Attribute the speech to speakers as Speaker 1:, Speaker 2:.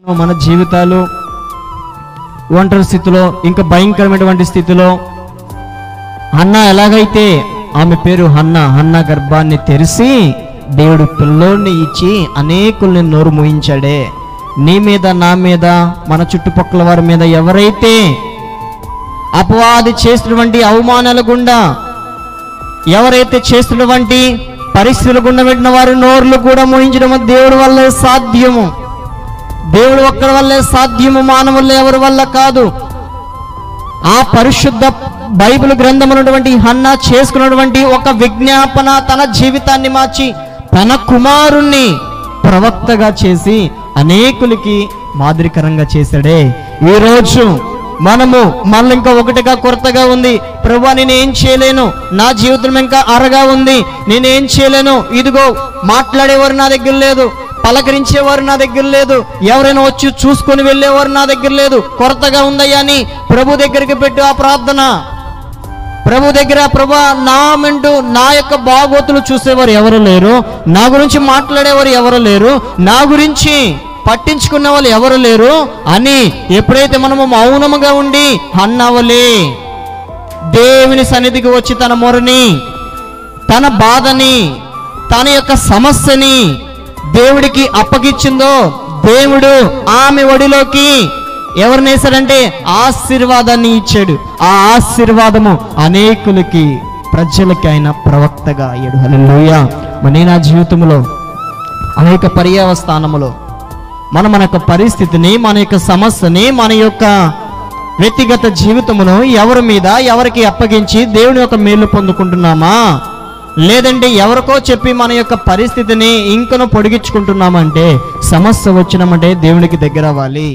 Speaker 1: మన జీవితాలు ఒంటరి స్థితిలో, ఇంకా భయంకరమైనటువంటి స్థితిలో హన్నా ఎలాగైతే ఆమె పేరు హన్నా గర్భాన్ని తెరిచి దేవుడు పిల్లోడిని ఇచ్చి అనేకుల్ని నోరు మూయించాడే. నీ మీద, నా మీద, మన చుట్టుపక్కల వారి మీద ఎవరైతే అపవాది చేస్తున్నటువంటి అవమానాల గుండా, ఎవరైతే చేస్తున్నటువంటి పరిస్థితుల గుండా పెట్టిన వారి నోర్లు కూడా మోయించడం దేవుడి వల్లే సాధ్యము. దేవుడు ఒక్కడి వల్లే సాధ్యము, మానవులు ఎవరి వల్ల కాదు. ఆ పరిశుద్ధ బైబిల్ గ్రంథం ఉన్నటువంటి హన్నా చేసుకున్నటువంటి ఒక విజ్ఞాపన తన జీవితాన్ని మార్చి తన కుమారుణ్ణి ప్రవక్తగా చేసి అనేకులకి మాదిరికరంగా చేశాడే. ఈరోజు మనము మళ్ళీ ఇంకా ఒకటిగా కొరతగా ఉంది, ప్రభువా నేనేం చేయలేను, నా జీవితం ఇంకా అరగా ఉంది, నేనేం చేయలేను, ఇదిగో మాట్లాడేవారు నా దగ్గర లేదు, పలకరించేవారు నా దగ్గర లేదు, ఎవరైనా వచ్చి చూసుకొని వెళ్ళేవారు నా దగ్గర లేదు, కొరతగా ఉందయ్యా అని ప్రభు దగ్గరికి పెట్టు ఆ ప్రార్థన. ప్రభు దగ్గర, ప్రభువా నా మెంటూ నా యొక్క బాగోతులు చూసేవారు ఎవరు లేరు, నా గురించి మాట్లాడేవారు ఎవరు లేరు, నా గురించి పట్టించుకున్న వాళ్ళు ఎవరు లేరు అని ఎప్పుడైతే మనము మౌనముగా ఉండి హన్నావలే దేవుని సన్నిధికి వచ్చి తన మొరని, తన బాధని, తన యొక్క సమస్యని దేవుడికి అప్పగిచ్చిందో, దేవుడు ఆమె ఒడిలోకి ఎవరిని వేశాడంటే ఆశీర్వాదాన్ని ఇచ్చాడు. ఆ ఆశీర్వాదము అనేకులకి, ప్రజలకి ఆయన ప్రవక్తగా అయ్యాడు. హల్లెలూయా. మరి నా జీవితంలో అనేక పర్యావస్థానములో మన యొక్క పరిస్థితిని, మన యొక్క సమస్యని, మన యొక్క వ్యక్తిగత జీవితమును ఎవరి మీద, ఎవరికి అప్పగించి దేవుని యొక్క మేలు పొందుకుంటున్నామా, లేదంటే ఎవరికో చెప్పి మన యొక్క పరిస్థితిని ఇంకనూ పొడిగించుకుంటున్నామంటే, సమస్య వచ్చినామంటే దేవునికి దగ్గర అవ్వాలి.